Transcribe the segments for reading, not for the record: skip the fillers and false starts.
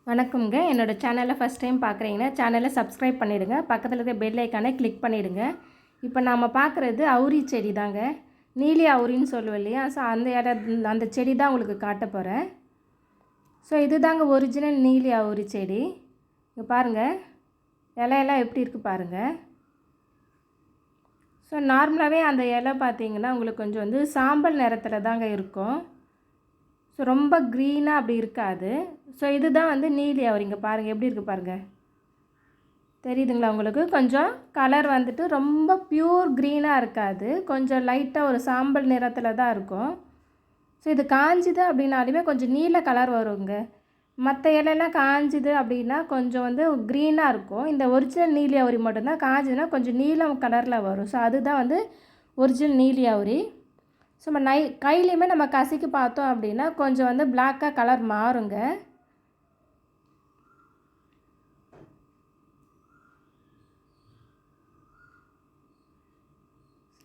வணக்கம்ங்க. என்னோட சேனலை ஃபஸ்ட் டைம் பார்க்குறீங்கன்னா சேனலை சப்ஸ்கிரைப் பண்ணிவிடுங்க. பக்கத்தில் இருக்க பெல் ஐக்கானை கிளிக் பண்ணிவிடுங்க. இப்போ நாம் பார்க்குறது அவுரி செடி தாங்க. நீலி அவுரின்னு சொல்லுவோம் இல்லையா? ஸோ அந்த செடி தான் உங்களுக்கு காட்ட போகிறேன். ஸோ இது தாங்க ஒரிஜினல் நீலி அவுரி செடி. இங்கே பாருங்கள், இலையெல்லாம் எப்படி இருக்குது பாருங்கள். ஸோ நார்மலாகவே அந்த இலை பார்த்திங்கன்னா உங்களுக்கு கொஞ்சம் வந்து சாம்பல் நிறத்தில் தாங்க இருக்கும். ஸோ ரொம்ப க்ரீனாக அப்படி இருக்காது. ஸோ இதுதான் வந்து நீலி அவுரி. இங்கே பாருங்கள் எப்படி இருக்குது பாருங்கள், தெரியுதுங்களா உங்களுக்கு? கொஞ்சம் கலர் வந்துட்டு ரொம்ப ப்யூர் க்ரீனாக இருக்காது, கொஞ்சம் லைட்டாக ஒரு சாம்பல் நிறத்தில் தான் இருக்கும். ஸோ இது காஞ்சிது அப்படின்னாலுமே கொஞ்சம் நீல கலர் வருங்க. மற்ற இலையெல்லாம் காஞ்சிது அப்படின்னா கொஞ்சம் வந்து க்ரீனாக இருக்கும். இந்த ஒரிஜினல் நீலி அவுரி மட்டும்தான் காஞ்சிதுன்னா கொஞ்சம் நீலம் கலரில் வரும். ஸோ அதுதான் வந்து ஒரிஜினல் நீலி அவுரி. ஸோ நம்ம கையிலையுமே நம்ம கசக்கி பார்த்தோம் அப்படின்னா கொஞ்சம் வந்து பிளாக்காக கலர் மாறுங்க.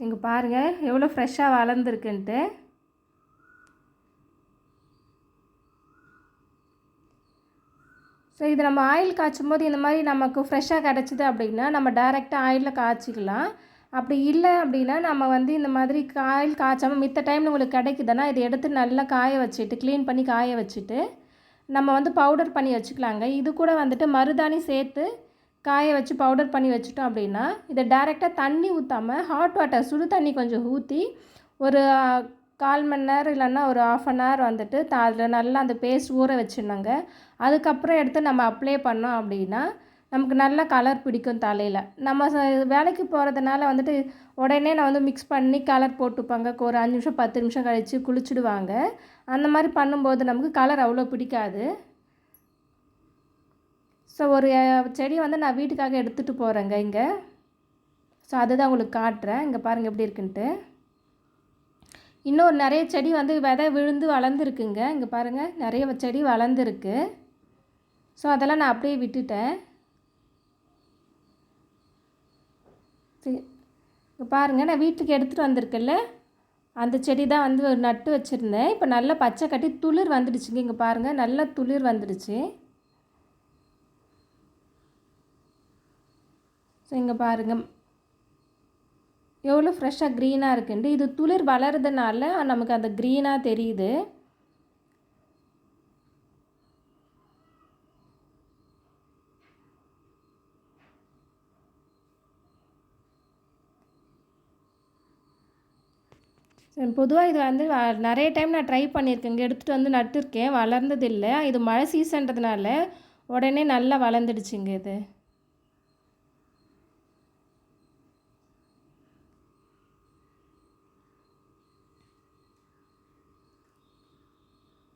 இங்கே பாருங்கள் எவ்வளோ ஃப்ரெஷ்ஷாக வளர்ந்துருக்குன்ட்டு. ஸோ இது நம்ம ஆயில் காய்ச்சும் போது இந்த மாதிரி நமக்கு ஃப்ரெஷ்ஷாக கிடச்சிது அப்படின்னா நம்ம டைரெக்டாக ஆயிலில் காய்ச்சிக்கலாம். அப்படி இல்லை அப்படின்னா நம்ம வந்து இந்த மாதிரி ஆயில் காய்ச்சாமல் மித்த டைமில் உங்களுக்கு கிடைக்குதுன்னா இதை எடுத்து நல்லா காய வச்சுட்டு க்ளீன் பண்ணி காய வச்சுட்டு நம்ம வந்து பவுடர் பண்ணி வச்சுக்கலாங்க. இது கூட வந்துட்டு மருதாணி சேர்த்து காய வச்சு பவுடர் பண்ணி வச்சுட்டோம் அப்படின்னா இதை டைரெக்டாக தண்ணி ஊற்றாமல் ஹாட் வாட்டர் சுடு தண்ணி கொஞ்சம் ஊற்றி ஒரு 1/4 மணி நேரம் இல்லைன்னா ஒரு 1/2 hour வந்துட்டு அதில் நல்லா அந்த பேஸ்ட் ஊற வச்சிடணுங்க. அதுக்கப்புறம் எடுத்து நம்ம அப்ளை பண்ணோம் அப்படின்னா நமக்கு நல்ல கலர் பிடிக்கும் தலையில். நம்ம வேலைக்கு போகிறதுனால வந்துட்டு உடனே நான் வந்து மிக்ஸ் பண்ணி கலர் போட்டுப்பாங்க. ஒரு 5 நிமிஷம் 10 நிமிஷம் கழித்து குளிச்சுடுவாங்க. அந்த மாதிரி பண்ணும்போது நமக்கு கலர் அவ்வளோ பிடிக்காது. ஸோ ஒரு செடி வந்து நான் வீட்டுக்காக எடுத்துகிட்டு போகிறேங்க இங்கே. ஸோ அதுதான் உங்களுக்கு காட்டுறேன். இங்கே பாருங்கள் எப்படி இருக்குன்ட்டு. இன்னும் நிறைய செடி வந்து விதை விழுந்து வளர்ந்துருக்குங்க. இங்கே பாருங்கள் நிறைய செடி வளர்ந்துருக்கு. ஸோ அதெல்லாம் நான் அப்படியே விட்டுட்டேன். இப்போ பாருங்கள் நான் வீட்டுக்கு எடுத்துகிட்டு வந்திருக்கேன்ல அந்த செடி தான் வந்து ஒரு நட்டு வச்சுருந்தேன். இப்போ நல்லா பச்சை கட்டி துளிர் வந்துடுச்சுங்க. இங்கே பாருங்கள் நல்லா துளிர் வந்துடுச்சு. ஸோ இங்கே பாருங்கள் எவ்வளோ ஃப்ரெஷ்ஷாக க்ரீனாக இருக்குன்ட்டு. இது துளிர் வளர்றதுனால நமக்கு அந்த க்ரீனாக தெரியுது. பொதுவாக இது வந்து நிறைய டைம் நான் ட்ரை பண்ணியிருக்கேங்க. எடுத்துகிட்டு வந்து நட்டுருக்கேன், வளர்ந்ததில்லை. இது மழை சீசன்றதுனால உடனே நல்லா வளர்ந்துடுச்சுங்க. இது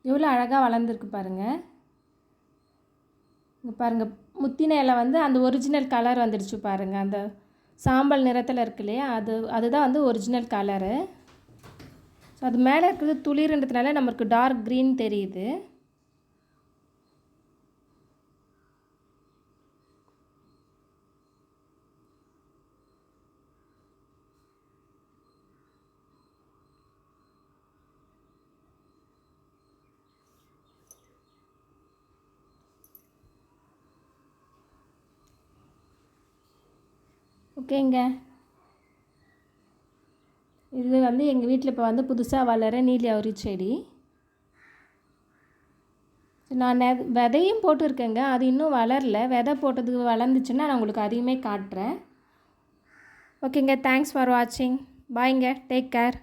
எவ்வளோ அழகாக வளர்ந்துருக்கு பாருங்கள். இங்கே பாருங்கள் முத்தின இலை வந்து அந்த ஒரிஜினல் கலர் வந்துடுச்சு பாருங்கள். அந்த சாம்பல் நிறத்தில் இருக்கு இல்லையா, அதுதான் வந்து ஒரிஜினல் கலரு. ஸோ அது மேலே இருக்கிறது துளிர்ன்றதுனால நமக்கு டார்க் க்ரீன் தெரியுது. ஓகேங்க, இது வந்து எங்கள் வீட்டில் இப்போ வந்து புதுசாக வளர நீலி அவுரி செடி. நான் விதையும் போட்டிருக்கேங்க, அது இன்னும் வளரல. விதை போட்டதுக்கு வளர்ந்துச்சுன்னா நான் உங்களுக்கு அதையுமே காட்டுறேன். ஓகேங்க, தேங்க்ஸ் ஃபார் வாட்சிங். பாய்ங்க, டேக் கேர்.